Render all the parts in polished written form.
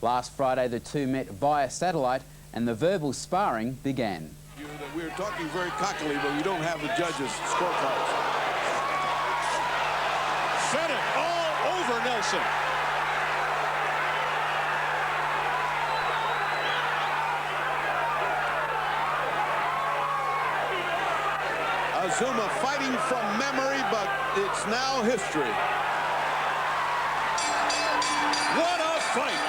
Last Friday, the two met via satellite and the verbal sparring began. We were talking very cockily, but we don't have the judges' scorecards. Fenech all over Nelson. Azuma fighting from memory, but it's now history. What a fight!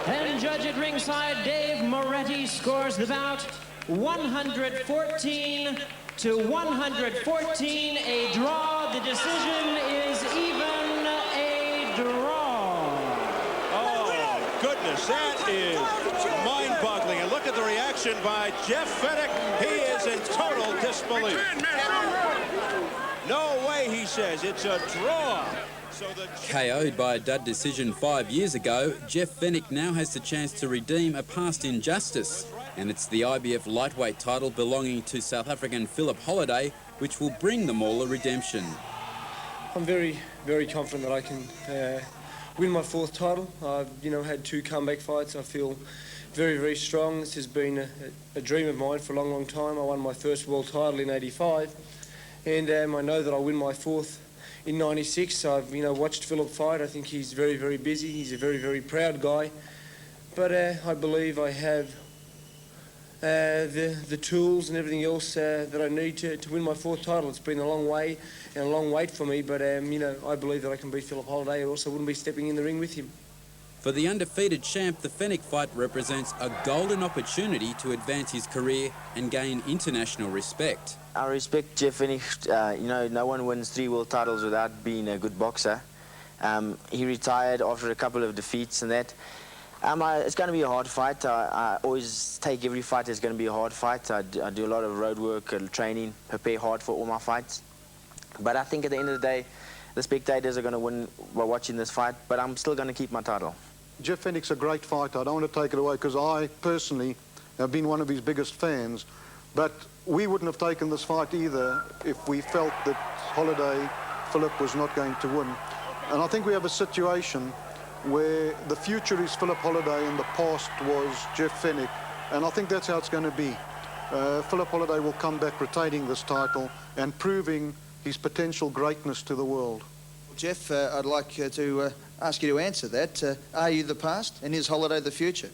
And judge at ringside, Dave Moretti scores the bout 114 to 114, a draw. The decision is even a draw. Oh, goodness, that is mind-boggling. And look at the reaction by Jeff Fenech. He is in total disbelief. No way, he says. It's a draw. KO'd by a dud decision 5 years ago, Jeff Fenech now has the chance to redeem a past injustice. And it's the IBF lightweight title belonging to South African Phillip Holliday, which will bring the Mauler redemption. I'm very, very confident that I can win my fourth title. I've, had 2 comeback fights. I feel very, very strong. This has been a dream of mine for a long, long time. I won my first world title in '85, and I know that I'll win my fourth in '96. I've, watched Phillip fight. I think he's very, very busy. He's a very, very proud guy. But I believe I have the tools and everything else that I need to win my fourth title. It's been a long way and a long wait for me, but I believe that I can beat Phillip Holliday. I also wouldn't be stepping in the ring with him. For the undefeated champ, the Fenech fight represents a golden opportunity to advance his career and gain international respect. I respect Jeff Fenech. No one wins 3 world titles without being a good boxer. He retired after a couple of defeats and that. It's going to be a hard fight. I always take every fight as going to be a hard fight. I do a lot of road work and training, prepare hard for all my fights. But I think at the end of the day, the spectators are going to win by watching this fight, but I'm still going to keep my title. Jeff Fenech's a great fighter. I don't want to take it away because I personally have been one of his biggest fans. But we wouldn't have taken this fight either if we felt that Phillip was not going to win. And I think we have a situation where the future is Phillip Holliday and the past was Jeff Fenech. And I think that's how it's going to be. Phillip Holliday will come back retaining this title and proving his potential greatness to the world. Jeff, I'd like to ask you to answer that. Are you the past and is Holliday the future?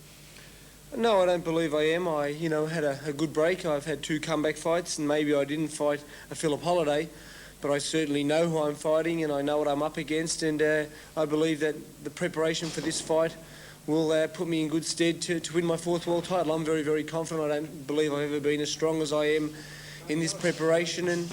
No, I don't believe I am. I, had a good break. I've had 2 comeback fights, and maybe I didn't fight a Phillip Holliday, but I certainly know who I'm fighting and I know what I'm up against, and I believe that the preparation for this fight will put me in good stead to win my 4th world title. I'm very, very confident. I don't believe I've ever been as strong as I am in this preparation, and,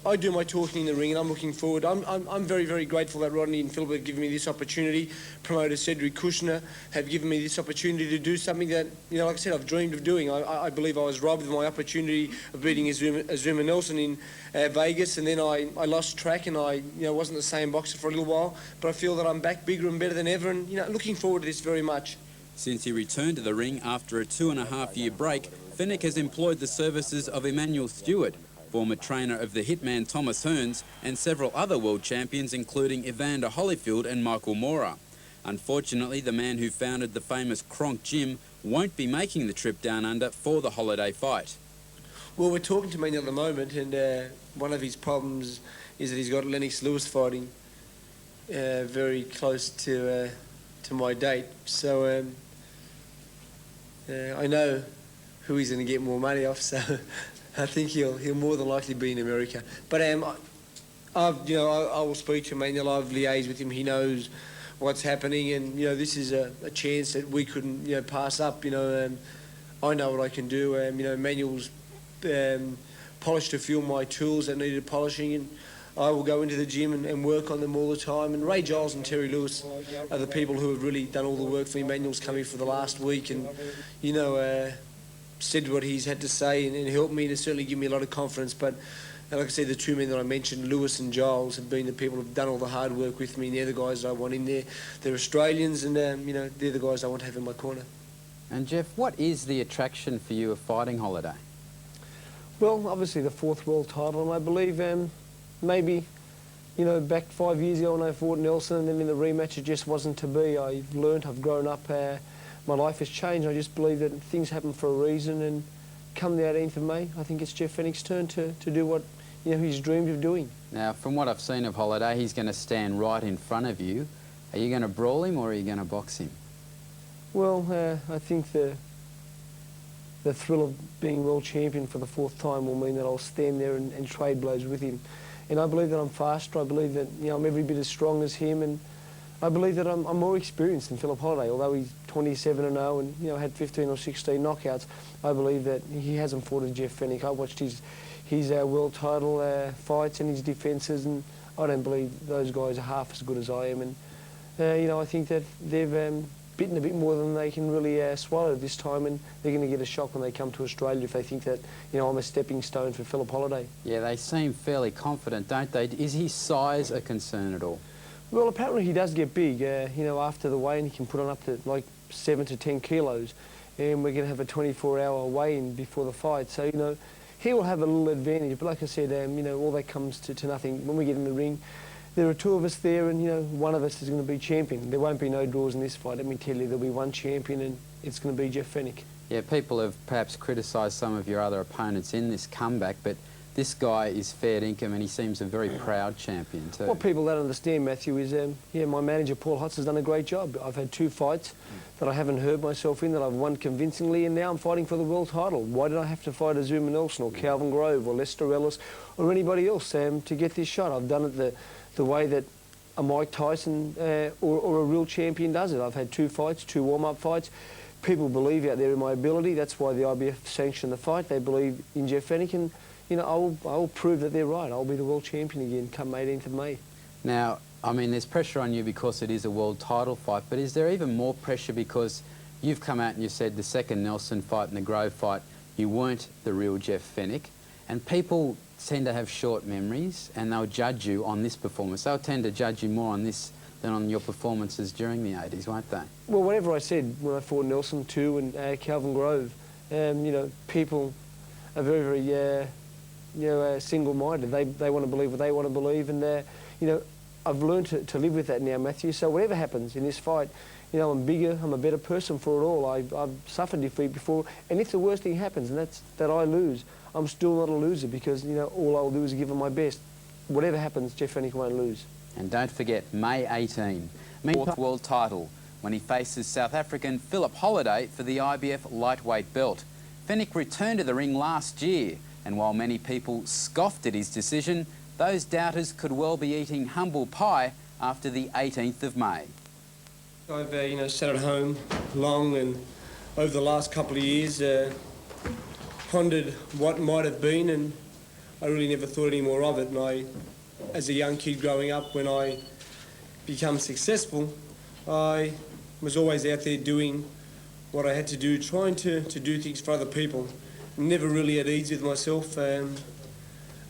I do my talking in the ring, and I'm looking forward. I'm very, very grateful that Rodney and Phillip have given me this opportunity. Promoter Cedric Kushner have given me this opportunity to do something that, like I said, I've dreamed of doing. I believe I was robbed of my opportunity of beating Azuma Nelson in Vegas, and then I lost track, and I wasn't the same boxer for a little while. But I feel that I'm back bigger and better than ever, and looking forward to this very much. Since he returned to the ring after a 2.5-year break, Fenech has employed the services of Emmanuel Stewart, former trainer of the hitman Thomas Hearns, and several other world champions including Evander Holyfield and Michael Moorer. Unfortunately, the man who founded the famous Kronk Gym won't be making the trip down under for the Holliday fight. Well, we're talking to Emmanuel at the moment, and one of his problems is that he's got Lennox Lewis fighting very close to my date. So I know who he's going to get more money off, so I think he'll more than likely be in America. But I will speak to Emmanuel. I've liaised with him. He knows what's happening, and this is a chance that we couldn't pass up. I know what I can do. Emmanuel's polished a few of my tools that needed polishing, and I will go into the gym and work on them all the time. And Ray Giles and Terry Lewis are the people who have really done all the work for me. Emmanuel's come in for the last week, and said what he's had to say and helped me, to certainly give me a lot of confidence. But like I said, the 2 men that I mentioned, Lewis and Giles, have been the people who have done all the hard work with me, and they're the guys that I want in there. They're Australians, and they're the guys I want to have in my corner. And Jeff, what is the attraction for you of fighting Holliday? Well, obviously the 4th world title, and I believe maybe, you know, back 5 years ago when I fought Nelson, and then in the rematch it just wasn't to be. I've learned, I've grown up, my life has changed. I just believe that things happen for a reason, and come the 18th of May, I think it's Jeff Fenech's turn to do what, you know, he's dreamed of doing. Now, from what I've seen of Holiday, he's going to stand right in front of you. Are you going to brawl him or are you going to box him? Well, I think the thrill of being world champion for the 4th time will mean that I'll stand there and trade blows with him. And I believe that I'm faster. I believe that, you know, I'm every bit as strong as him, and I believe that I'm more experienced than Phillip Holiday. Although he's 27-0 and, you know, had 15 or 16 knockouts, I believe that he hasn't fought as Jeff Fenech. I watched his world title fights and his defences, and I don't believe those guys are half as good as I am. And you know, I think that they've bitten a bit more than they can really swallow this time, and they're going to get a shock when they come to Australia if they think that, you know, I'm a stepping stone for Phillip Holiday. Yeah, they seem fairly confident, don't they? Is his size a concern at all? Well, apparently he does get big. You know, after the weigh-in, he can put on up to like 7 to 10 kilos, and we're going to have a 24-hour weigh-in before the fight. So, you know, he will have a little advantage. But like I said, you know, all that comes to nothing. When we get in the ring, there are 2 of us there, and, you know, one of us is going to be champion. There won't be no draws in this fight. Let me tell you, there'll be one champion, and it's going to be Jeff Fenech. Yeah, people have perhaps criticised some of your other opponents in this comeback, but this guy is fair dinkum, and he seems a very proud champion too. What people don't understand, Matthew, is yeah, my manager Paul Hotz has done a great job. I've had 2 fights that I haven't hurt myself in, that I've won convincingly, and now I'm fighting for the world title. Why did I have to fight Azuma Nelson or Calvin Grove or Lester Ellis or anybody else to get this shot? I've done it the way that a Mike Tyson or a real champion does it. I've had 2 fights, 2 warm-up fights. People believe out there in my ability. That's why the IBF sanctioned the fight. They believe in Jeff Fenech, and, you know, I will prove that they're right. I'll be the world champion again come 18th of May. Now, I mean, there's pressure on you because it is a world title fight, but is there even more pressure because you've come out and you said the second Nelson fight and the Grove fight, you weren't the real Jeff Fenech, and people tend to have short memories and they'll judge you on this performance. They'll tend to judge you more on this than on your performances during the 80s, won't they? Well, whatever I said when I fought Nelson too and Calvin Grove, you know, people are very, very, you know, single-minded. They want to believe what they want to believe, and, you know, I've learned to live with that now, Matthew. So whatever happens in this fight, you know, I'm bigger, I'm a better person for it all. I've suffered defeat before, and if the worst thing happens, and that's that I lose, I'm still not a loser because, you know, all I'll do is give it my best. Whatever happens, Jeff Fenech won't lose. And don't forget, May 18, 4th world title, when he faces South African Phillip Holiday for the IBF lightweight belt. Fenech returned to the ring last year, and while many people scoffed at his decision, those doubters could well be eating humble pie after the 18th of May. I've, you know, sat at home long, and over the last couple of years, pondered what might have been, and I really never thought any more of it. And as a young kid growing up, when I become successful, I was always out there doing what I had to do, trying to do things for other people. Never really at ease with myself. A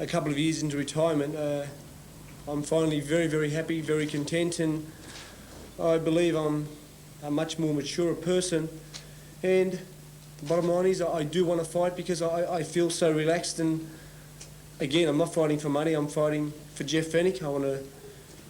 couple of years into retirement, I'm finally very, very happy, very content, and I believe I'm a much more mature person. And the bottom line is I do want to fight because I feel so relaxed, and again, I'm not fighting for money, I'm fighting for Jeff Fenech. I want to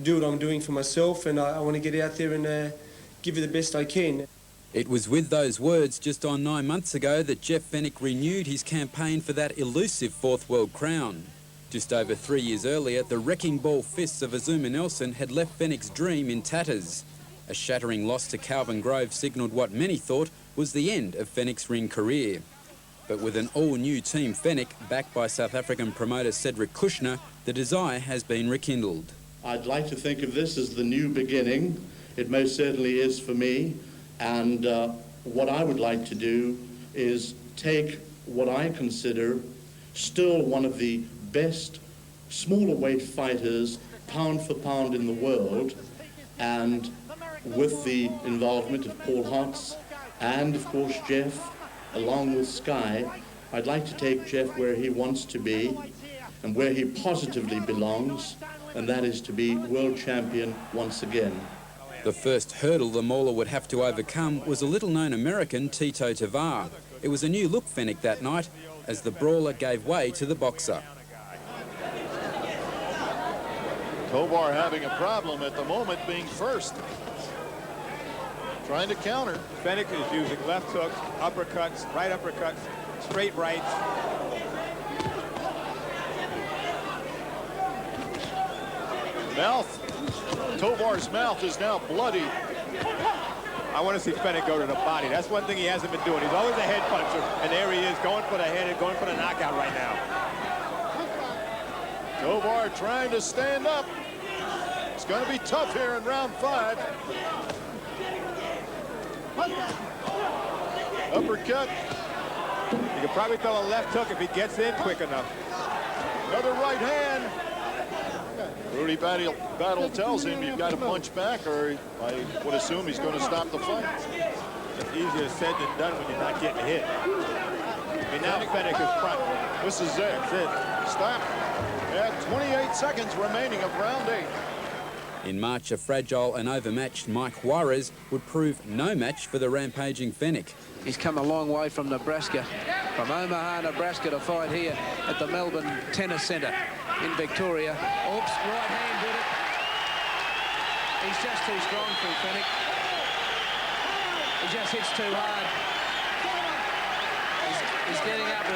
do what I'm doing for myself, and I want to get out there and give it the best I can. It was with those words just on 9 months ago that Jeff Fenech renewed his campaign for that elusive 4th world crown. Just over 3 years earlier, the wrecking ball fists of Azuma Nelson had left Fenech's dream in tatters. A shattering loss to Calvin Grove signalled what many thought was the end of Fenech's ring career. But with an all-new Team Fenech, backed by South African promoter Cedric Kushner, the desire has been rekindled. I'd like to think of this as the new beginning. It most certainly is for me. And what I would like to do is take what I consider still one of the best smaller weight fighters, pound for pound in the world, and with the involvement of Paul Hotz and, of course, Jeff, along with Sky, I'd like to take Jeff where he wants to be and where he positively belongs, and that is to be world champion once again. The first hurdle the mauler would have to overcome was a little-known American, Tito Tavar. It was a new look Fenech that night as the brawler gave way to the boxer. Tovar having a problem at the moment being first. Trying to counter. Fenech is using left hooks, uppercuts, right uppercuts, straight rights. Mouth. Tovar's mouth is now bloody. I want to see Fenech go to the body. That's one thing he hasn't been doing. He's always a head puncher, and there he is going for the head and going for the knockout right now. Tovar trying to stand up. It's going to be tough here in round 5. Uppercut. He could probably throw a left hook if he gets in quick enough. Another right hand. Rudy Battle tells him you've got to punch back, or I would assume he's going to stop the fight. It's easier said than done when you're not getting hit. I mean, now Fenech is front. This is it. That's it. Stop. At 28 seconds remaining of round 8. In March, a fragile and overmatched Mike Juarez would prove no match for the rampaging Fenech. He's come a long way from Nebraska, from Omaha, Nebraska, to fight here at the Melbourne Tennis Centre in Victoria. Oops, right hand did it. He's just too strong for Fenech. He just hits too hard. He's getting up.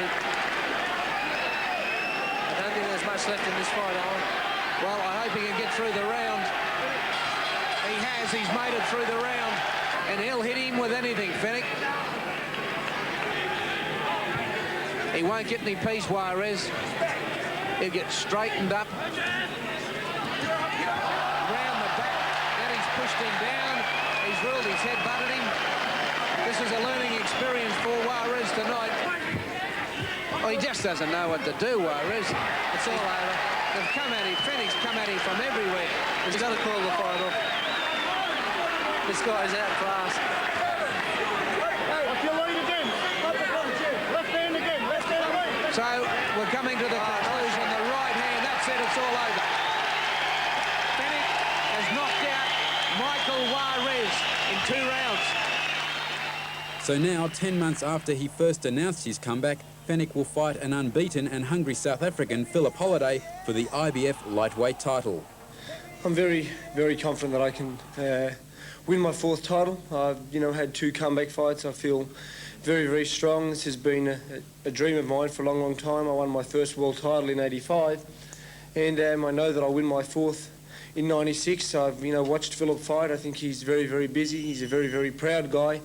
I don't think there's much left in this fight, Owen. Well, I hope he can get through the round. He has. He's made it through the round. And he'll hit him with anything, Fenech. He won't get any peace, Juarez. He'll get straightened up. Round the back. Then he's pushed him down. He's ruled his head butted him. This is a learning experience for Juarez tonight. Well, he just doesn't know what to do, Juarez. It's all over. They've come at him. Fenech's come at him from everywhere. He's got to call the fight off. This guy's outclassed. So we're coming to the conclusion. The right hand, that's it, it's all over. Fenech has knocked out Michael Juarez in 2 rounds. So now, 10 months after he first announced his comeback, Fenech will fight an unbeaten and hungry South African, Phillip Holliday, for the IBF lightweight title. I'm very, very confident that I can win my 4th title. I've, had 2 comeback fights. I feel very, very strong. This has been a dream of mine for a long, long time. I won my first world title in '85, and I know that I'll win my 4th in '96. I've, watched Phillip fight. I think he's very, very busy. He's a very, very proud guy.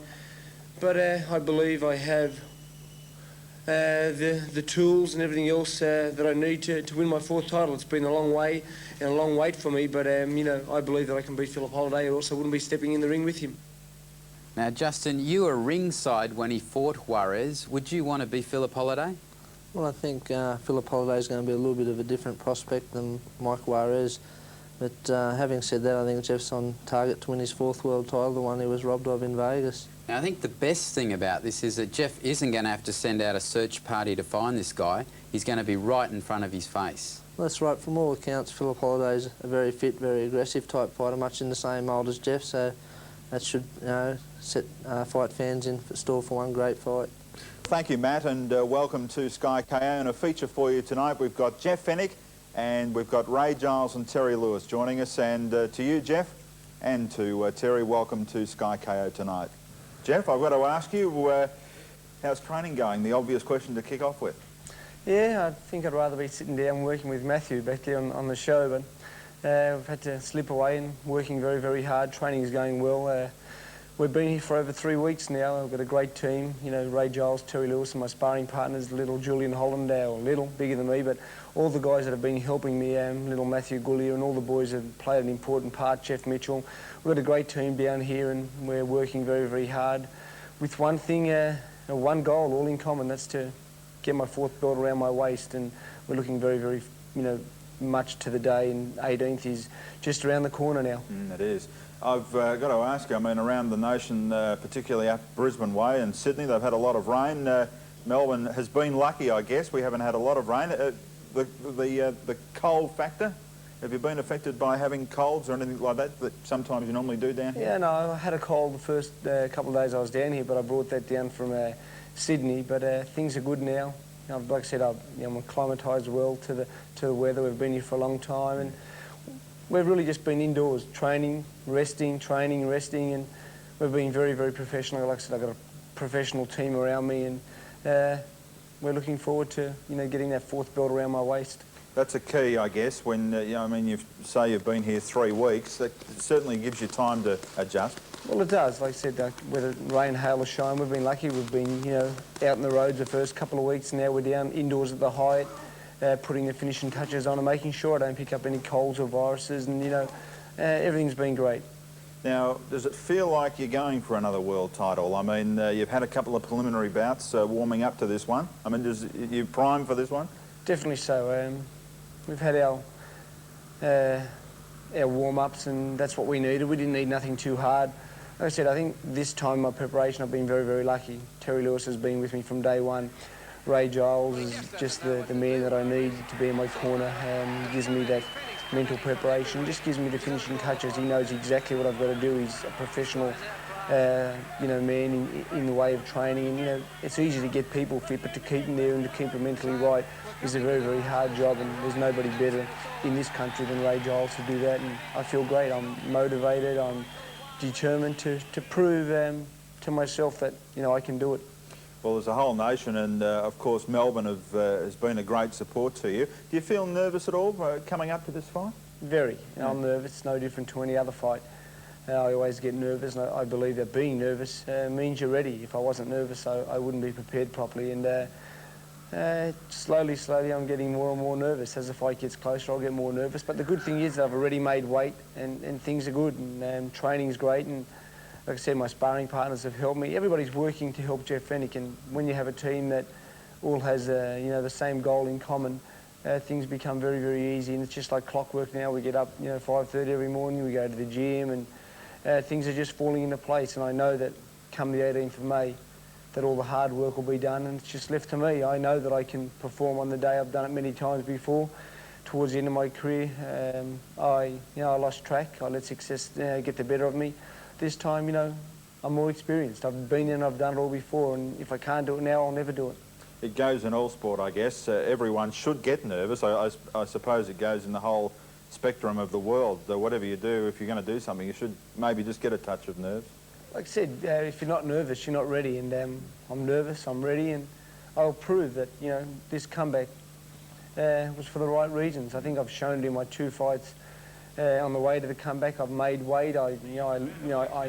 But I believe I have the tools and everything else that I need to win my 4th title. It's been a long way and a long wait for me, but I believe that I can beat Phillip Holliday. I also wouldn't be stepping in the ring with him. Now, Justin, you were ringside when he fought Juarez. Would you want to be Phillip Holliday? Well, I think Phillip Holliday is going to be a little bit of a different prospect than Mike Juarez. But having said that, I think Jeff's on target to win his 4th world title, the one he was robbed of in Vegas. Now, I think the best thing about this is that Jeff isn't going to have to send out a search party to find this guy. He's going to be right in front of his face. Well, that's right. From all accounts, Phillip Holliday's a very fit, very aggressive type fighter, much in the same mould as Jeff, so that should set fight fans in for store for one great fight. Thank you, Matt, and welcome to Sky KO. And a feature for you tonight, we've got Jeff Fenech and we've got Ray Giles and Terry Lewis joining us. And to you, Jeff, and to Terry, welcome to Sky KO tonight. Jeff, I've got to ask you, how's training going? The obvious question to kick off with. Yeah, I think I'd rather be sitting down working with Matthew back there on the show, but we've had to slip away and working very, very hard. Training is going well. We've been here for over 3 weeks now. We've got a great team. Ray Giles, Terry Lewis, and my sparring partners, little Julian Holland, little, bigger than me, but all the guys that have been helping me, little Matthew Gullier, and all the boys have played an important part, Jeff Mitchell. We've got a great team down here, and we're working very, very hard with one thing, one goal, all in common. That's to get my 4th belt around my waist, and we're looking very, very, much to the day, and 18th is just around the corner now. It is. I've got to ask you, I mean, around the nation, particularly up Brisbane way and Sydney, they've had a lot of rain. Melbourne has been lucky, I guess. We haven't had a lot of rain. The cold factor, have you been affected by having colds or anything like that that sometimes you normally do down here? Yeah, no, I had a cold the first couple of days I was down here, but I brought that down from Sydney. But things are good now. Like I said, I'm acclimatised well to the weather. We've been here for a long time, and we've really just been indoors, training, resting, and we've been very, very professional. Like I said, I've got a professional team around me, and we're looking forward to, getting that 4th belt around my waist. That's a key, I guess, when, I mean, you say you've been here 3 weeks. That certainly gives you time to adjust. Well, it does. Like I said, whether rain, hail or shine, we've been lucky. We've been, out in the roads the first couple of weeks. Now we're down indoors at the Hyatt, putting the finishing touches on and making sure I don't pick up any colds or viruses, and, everything's been great. Now, does it feel like you're going for another world title? I mean, you've had a couple of preliminary bouts warming up to this one. I mean, you primed for this one? Definitely so. We've had our warm-ups, and that's what we needed. We didn't need nothing too hard. Like I said, I think this time in my preparation I've been very, very lucky. Terry Lewis has been with me from day one. Ray Giles is just the man that I need to be in my corner. He gives me that mental preparation, just gives me the finishing touches. He knows exactly what I've got to do. He's a professional, man in the way of training. And, it's easy to get people fit, but to keep them there and to keep them mentally right is a very, very hard job, and there's nobody better in this country than Ray Giles to do that, and I feel great. I'm motivated, I'm determined to prove to myself that, I can do it. Well, there's a whole nation, and of course Melbourne has been a great support to you. Do you feel nervous at all coming up to this fight? Very. I'm nervous. It's no different to any other fight. I always get nervous, and I believe that being nervous means you're ready. If I wasn't nervous, I wouldn't be prepared properly, and slowly, I'm getting more and more nervous. As the fight gets closer, I'll get more nervous. But the good thing is that I've already made weight, and things are good, and training's great, and like I said, my sparring partners have helped me. Everybody's working to help Jeff Fenech, and when you have a team that all has, the same goal in common, things become very, very easy, and it's just like clockwork now. We get up, 5:30 every morning, we go to the gym, and things are just falling into place, and I know that come the 18th of May, that all the hard work will be done, and it's just left to me. I know that I can perform on the day. I've done it many times before. Towards the end of my career, I lost track. I let success get the better of me. This time, I'm more experienced. I've been in and I've done it all before, and if I can't do it now, I'll never do it. It goes in all sport, I guess. Everyone should get nervous. I suppose it goes in the whole spectrum of the world. Whatever you do, if you're going to do something, you should maybe just get a touch of nerves. Like I said, if you're not nervous, you're not ready, and I'm nervous, I'm ready, and I'll prove that, this comeback was for the right reasons. I think I've shown it in my 2 fights. On the way to the comeback, I've made weight. I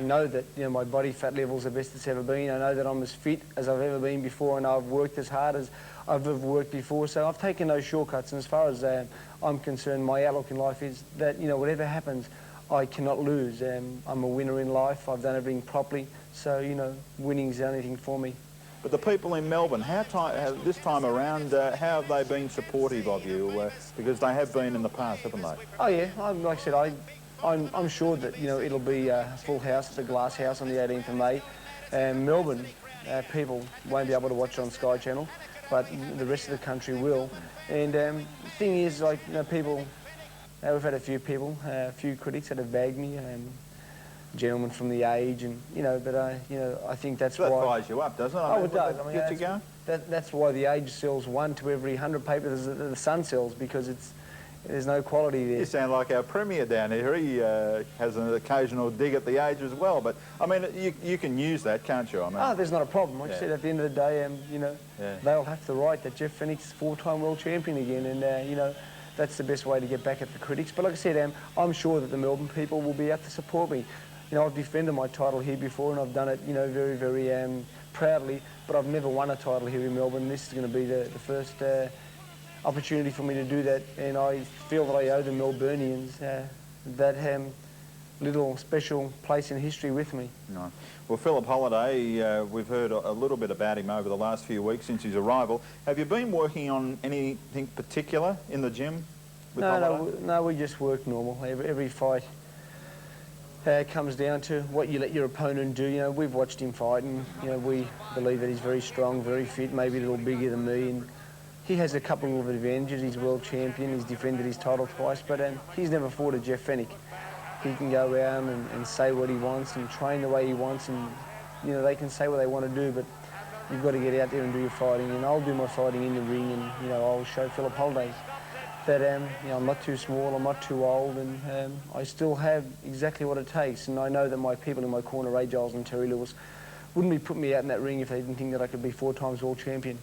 know that my body fat level's the best it's ever been. I know that I'm as fit as I've ever been before, and I've worked as hard as I've ever worked before. So I've taken those shortcuts, and as far as I'm concerned, my outlook in life is that whatever happens, I cannot lose. I'm a winner in life. I've done everything properly, so winning's the only thing for me. But the people in Melbourne, this time around, how have they been supportive of you? Because they have been in the past, haven't they? Oh yeah, like I said, I'm sure that it'll be a full house at the Glass House on the 18th of May. Melbourne people won't be able to watch it on Sky Channel, but the rest of the country will. And the thing is, people, we've had a few people, a few critics that have bagged me. Gentlemen from The Age, and but I think that's why. That fires you up, doesn't it? Oh, it does. I mean, gets you going. That's why The Age sells 1 to every 100 papers that the Sun sells, because there's no quality there. You sound like our premier down here. He has an occasional dig at The Age as well, but I mean, you can use that, can't you? I mean, there's not a problem. Like I said, at the end of the day, they'll have to write that Jeff Fenech's 4-time world champion again, and that's the best way to get back at the critics. But like I said, I'm sure that the Melbourne people will be out to support me. I've defended my title here before, and I've done it, very, very proudly, but I've never won a title here in Melbourne. This is going to be the first opportunity for me to do that, and I feel that I owe the Melburnians that little special place in history with me. No. Well, Phillip Holliday, we've heard a little bit about him over the last few weeks since his arrival. Have you been working on anything particular in the gym with Holliday? No, we just work normal. Every fight comes down to what you let your opponent do. We've watched him fight, and we believe that he's very strong, very fit, maybe a little bigger than me, and he has a couple of advantages. He's world champion, he's defended his title twice, but he's never fought a Jeff Fenech. He can go around and say what he wants and train the way he wants, and they can say what they want to do, but you've got to get out there and do your fighting, and I'll do my fighting in the ring, and I'll show Phillip Holliday that you know, I'm not too small, I'm not too old, and I still have exactly what it takes. And I know that my people in my corner, Ray Giles and Terry Lewis, wouldn't be putting me out in that ring if they didn't think that I could be 4 times world champion.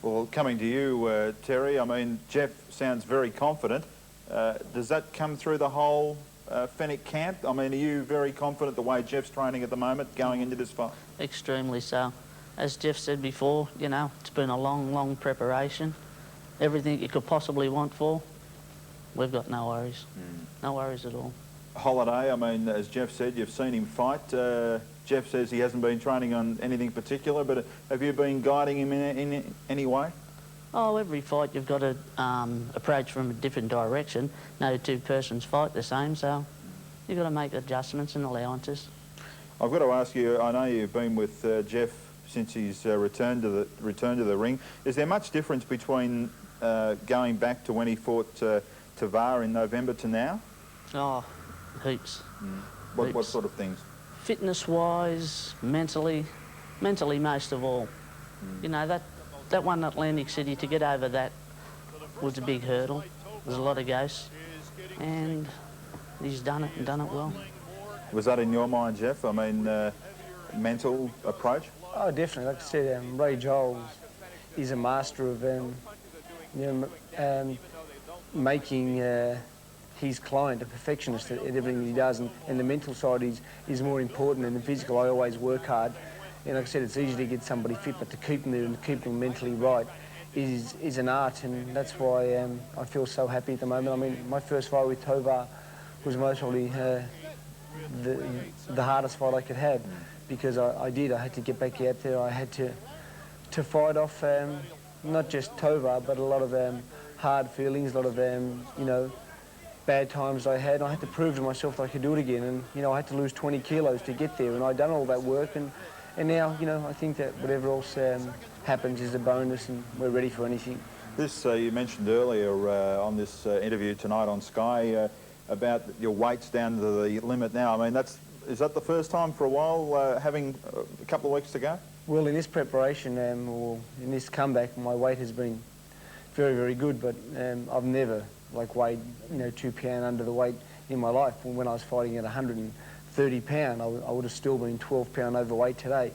Well, coming to you, Terry, I mean, Jeff sounds very confident. Does that come through the whole Fenech camp? I mean, are you very confident the way Jeff's training at the moment going into this fight? Extremely so. As Jeff said before, you know, it's been a long, long preparation. Everything you could possibly want for, we've got no worries. No worries at all. Holiday, I mean, as Jeff said, you've seen him fight. Jeff says he hasn't been training on anything particular, but have you been guiding him in any way? Oh, every fight you've got to approach from a different direction. No two persons fight the same, so you've got to make adjustments and allowances. I've got to ask you, I know you've been with Jeff since he's returned to the ring. Is there much difference between going back to when he fought Tavar in November to now? Oh, heaps. What sort of things? Fitness-wise, mentally most of all. You know, that one at Atlantic City, to get over that was a big hurdle. There's a lot of ghosts, and he's done it and done it well. Was that in your mind, Jeff? I mean, mental approach? Oh, definitely. Like I said, Ray Giles is a master of you know, making his client a perfectionist at everything he does, and the mental side is more important than the physical. I always work hard, and like I said, it's easy to get somebody fit, but to keep them there and keep them mentally right is an art, and that's why I feel so happy at the moment. I mean, my first fight with Tovar was most probably the hardest fight I could have, because I had to get back out there. I had to fight off not just Tovar, but a lot of hard feelings, a lot of you know, bad times I had. I had to prove to myself that I could do it again, and you know, I had to lose 20 kilos to get there, and I'd done all that work, and now, you know, I think that whatever else happens is a bonus, and we're ready for anything. This you mentioned earlier on this interview tonight on Sky about your weight's down to the limit now. I mean, is that the first time for a while having a couple of weeks to go? Well, in this preparation or in this comeback, my weight has been very, very good, but I've never weighed, you know, 2 pound under the weight in my life. When I was fighting at 130 pound, I would have still been 12 pound overweight today.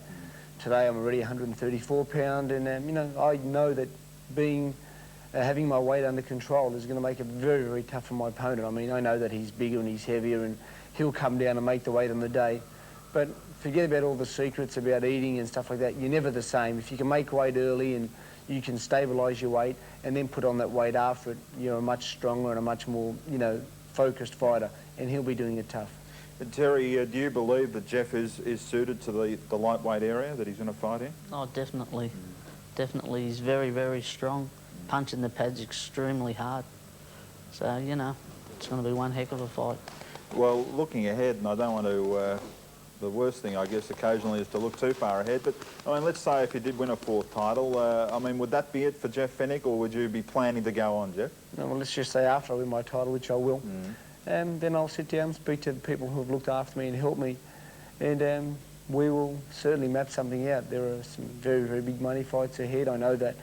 Today I'm already 134 pound, and you know, I know that having my weight under control is going to make it very, very tough for my opponent. I mean, I know that he's bigger and he's heavier, and he'll come down and make the weight on the day. But forget about all the secrets about eating and stuff like that. You're never the same. If you can make weight early and you can stabilise your weight and then put on that weight after it, you're a much stronger and a much more, you know, focused fighter, and he'll be doing it tough. Terry, do you believe that Jeff is suited to the lightweight area that he's going to fight in? Oh, definitely. Definitely. He's very, very strong. Punching the pads extremely hard. So, you know, it's going to be one heck of a fight. Well, looking ahead, and I don't want to... the worst thing, I guess, occasionally is to look too far ahead. But, I mean, let's say if you did win a 4th title, I mean, would that be it for Jeff Fenech, or would you be planning to go on, Jeff? No, well, let's just say after I win my title, which I will, then I'll sit down and speak to the people who have looked after me and helped me, and we will certainly map something out. There are some very, very big money fights ahead, I know that.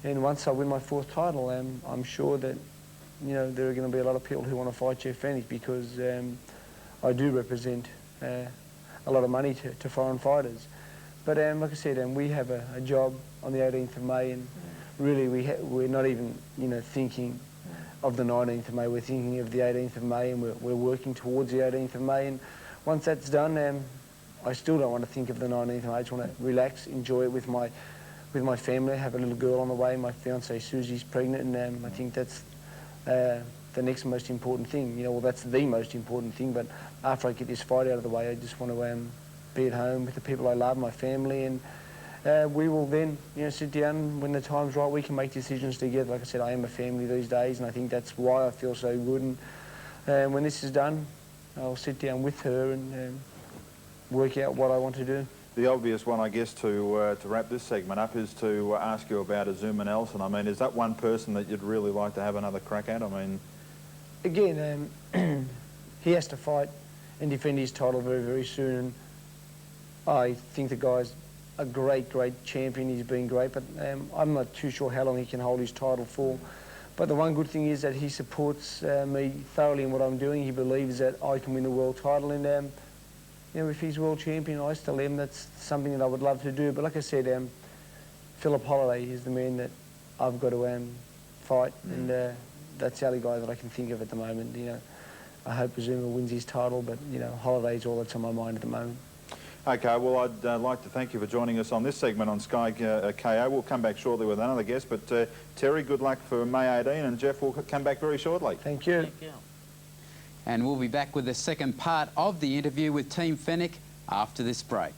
And once I win my 4th title, I'm sure that, you know, there are going to be a lot of people who want to fight Jeff Fenech, because I do represent a lot of money to foreign fighters. But like I said, we have a job on the 18th of May, and really we're not even, you know, thinking of the 19th of May. We're thinking of the 18th of May, and we're working towards the 18th of May. And once that's done, I still don't want to think of the 19th of May. I just want to relax, enjoy it with my family. I have a little girl on the way. My fiancée Susie's pregnant, and I think that's the next most important thing. You know, well, that's the most important thing. But after I get this fight out of the way, I just want to be at home with the people I love, my family, and we will then, you know, sit down when the time's right. We can make decisions together. Like I said, I am a family these days, and I think that's why I feel so good. And when this is done, I'll sit down with her and work out what I want to do. The obvious one, I guess, to wrap this segment up is to ask you about Azuma Nelson. I mean, is that one person that you'd really like to have another crack at? I mean... Again, he has to fight and defend his title very, very soon. I think the guy's a great, great champion. He's been great, but I'm not too sure how long he can hold his title for. But the one good thing is that he supports me thoroughly in what I'm doing. He believes that I can win the world title, and you know, if he's world champion, I still am. That's something that I would love to do. But like I said, Phillip Holliday is the man that I've got to fight, and that's the only guy that I can think of at the moment. You know, I hope Zuma wins his title, but you know, Holliday's all that's on my mind at the moment. Okay, well, I'd like to thank you for joining us on this segment on Sky KO. We'll come back shortly with another guest, but Terry, good luck for May 18, and Jeff will come back very shortly. Thank you. Thank you. And we'll be back with the second part of the interview with Team Fenech after this break.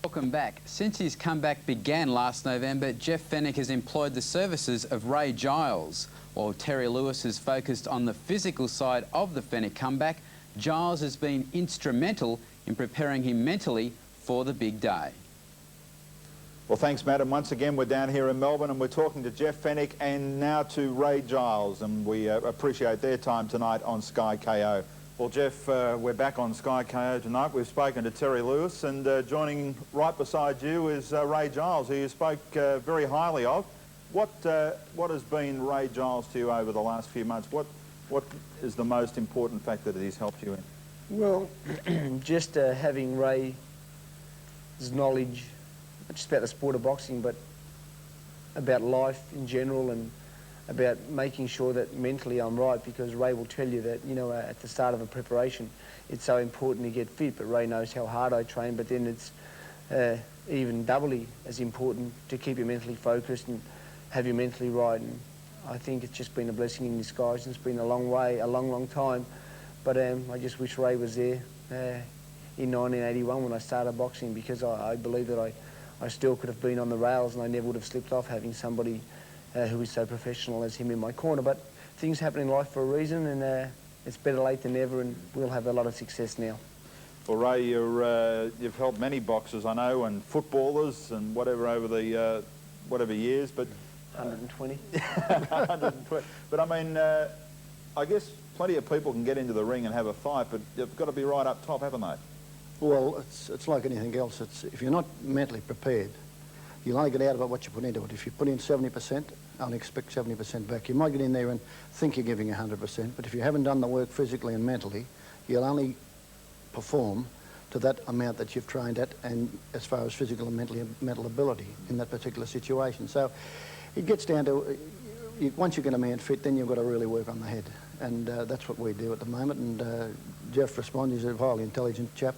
Welcome back. Since his comeback began last November, Jeff Fenech has employed the services of Ray Giles. While Terry Lewis has focused on the physical side of the Fenech comeback, Giles has been instrumental in preparing him mentally for the big day. Well, thanks, Matt. And once again, we're down here in Melbourne and we're talking to Jeff Fenech and now to Ray Giles, and we appreciate their time tonight on Sky KO. Well, Jeff, we're back on Sky KO tonight. We've spoken to Terry Lewis, and joining right beside you is Ray Giles, who you spoke very highly of. What has been Ray Giles to you over the last few months? What is the most important factor that he's helped you in? Well, just having Ray's knowledge, not just about the sport of boxing, but about life in general, and about making sure that mentally I'm right, because Ray will tell you that, you know, at the start of a preparation, it's so important to get fit, but Ray knows how hard I train, but then it's even doubly as important to keep you mentally focused and have you mentally right. And I think it's just been a blessing in disguise, and it's been a long way, a long, long time, but I just wish Ray was there in 1981 when I started boxing, because I believe that I still could have been on the rails and I never would have slipped off having somebody who is so professional as him in my corner. But things happen in life for a reason, and it's better late than never, and we'll have a lot of success now. Well, Ray, you've helped many boxers, I know, and footballers and whatever over the whatever years, but 120. 120. But I mean, I guess plenty of people can get into the ring and have a fight, but they've got to be right up top, haven't they? Well, it's like anything else. If you're not mentally prepared, you'll only get out of it what you put into it. If you put in 70%, only expect 70% back. You might get in there and think you're giving 100%, but if you haven't done the work physically and mentally, you'll only perform to that amount that you've trained at, and as far as physical and mental ability in that particular situation. So it gets down to, once you get a man fit, then you've got to really work on the head. And that's what we do at the moment. And Jeff responds, he's a highly intelligent chap,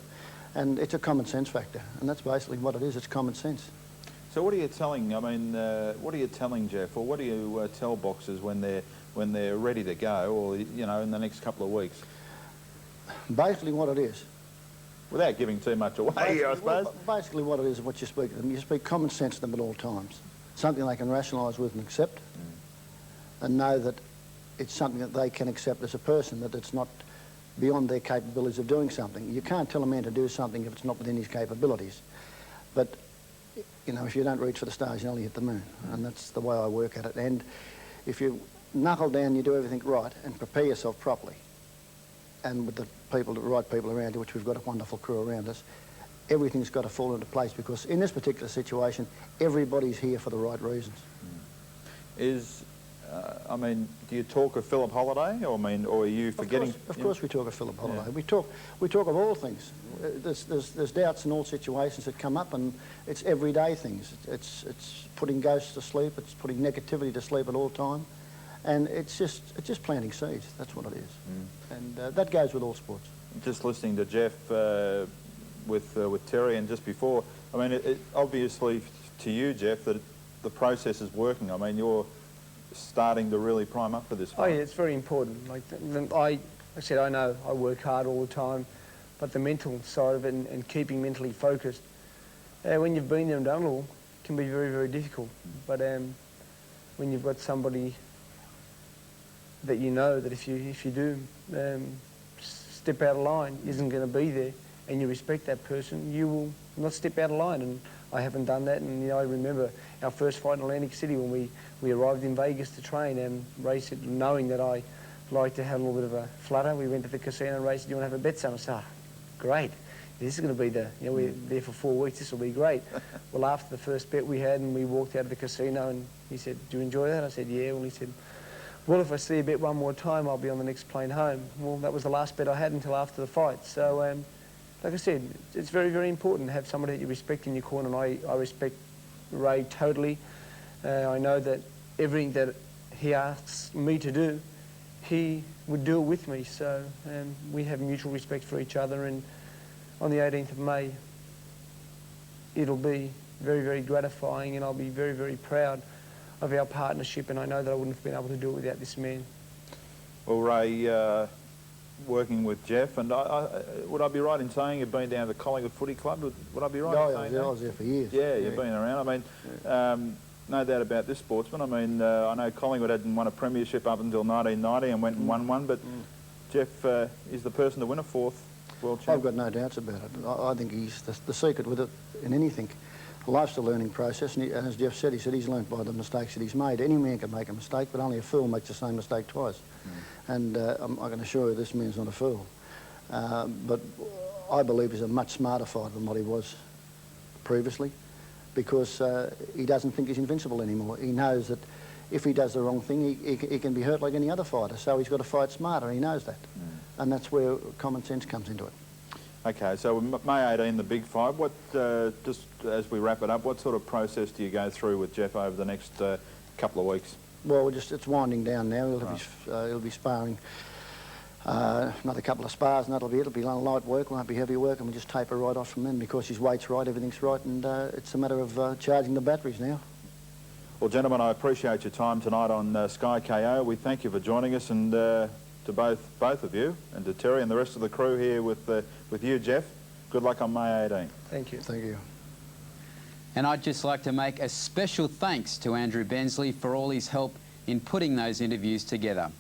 and it's a common sense factor. And that's basically what it is, it's common sense. So what are you telling, I mean, what are you telling Jeff, or what do you tell boxers when they're ready to go, or, you know, in the next couple of weeks? Basically what it is. Without giving too much away, I suppose. Well, basically what it is what you speak to them. You speak common sense to them at all times. Something they can rationalise with and accept, and know that it's something that they can accept as a person, that it's not beyond their capabilities of doing something. You can't tell a man to do something if it's not within his capabilities. But you know, if you don't reach for the stars, you only hit the moon. And that's the way I work at it. And if you knuckle down, you do everything right and prepare yourself properly, and with the people, the right people around you, which we've got a wonderful crew around us, everything's got to fall into place, because in this particular situation, everybody's here for the right reasons. I mean, do you talk of Phillip Holliday, or I mean, or are you forgetting? Of course we talk of Phillip Holliday. Yeah. We talk of all things. There's doubts in all situations that come up, and it's everyday things. It's putting ghosts to sleep. It's putting negativity to sleep at all time, and it's just planting seeds. That's what it is, and that goes with all sports. Just listening to Jeff with Terry, and just before, I mean, it obviously to you, Jeff, that the process is working. I mean, you're starting to really prime up for this fight. Oh yeah, it's very important. Like I said, I know I work hard all the time, but the mental side of it, and keeping mentally focused, when you've been there and done it all, can be very, very difficult. But when you've got somebody that you know that if you do step out of line isn't going to be there, and you respect that person, you will not step out of line. And I haven't done that. And you know, I remember our first fight in Atlantic City when we arrived in Vegas to train, and Ray said, knowing that I like to have a little bit of a flutter, we went to the casino and Ray said, "Do you want to have a bet?" So I said, "Great. This is going to be we're there for 4 weeks, this will be great." Well, after the first bet we had and we walked out of the casino, and he said, "Do you enjoy that?" I said, "Yeah." Well, he said, "Well, if I see a bet one more time, I'll be on the next plane home." Well, that was the last bet I had until after the fight. So, like I said, it's very, very important to have somebody that you respect in your corner, and I respect Ray totally. I know that everything that he asks me to do, he would do it with me. So we have mutual respect for each other, and on the 18th of May, it'll be very, very gratifying, and I'll be very, very proud of our partnership, and I know that I wouldn't have been able to do it without this man. Well, Ray, working with Jeff, and would I be right in saying you've been down to the Collingwood Footy Club? Would I be right in saying that? I was there for years. Yeah, you've been around. I mean, no doubt about this sportsman. I mean, I know Collingwood hadn't won a premiership up until 1990 and went and won one, but Jeff is the person to win a fourth world champion. I've got no doubts about it. I think he's the secret with it in anything. Life's a learning process, and as Jeff said, he's learnt by the mistakes that he's made. Any man can make a mistake, but only a fool makes the same mistake twice. And I can assure you this man's not a fool. But I believe he's a much smarter fighter than what he was previously, because he doesn't think he's invincible anymore. He knows that if he does the wrong thing, he can be hurt like any other fighter. So he's got to fight smarter, he knows that. And that's where common sense comes into it. Okay, so May 18, the big fight. What, just as we wrap it up, what sort of process do you go through with Jeff over the next couple of weeks? Well, it's winding down now. He'll be sparring another couple of spars, and it'll be light work, won't be heavy work, and we'll just taper right off from then because his weight's right, everything's right, and it's a matter of charging the batteries now. Well, gentlemen, I appreciate your time tonight on Sky KO. We thank you for joining us, and to both of you, and to Terry and the rest of the crew here with you, Jeff. Good luck on May 18. Thank you. Thank you. And I'd just like to make a special thanks to Andrew Bensley for all his help in putting those interviews together.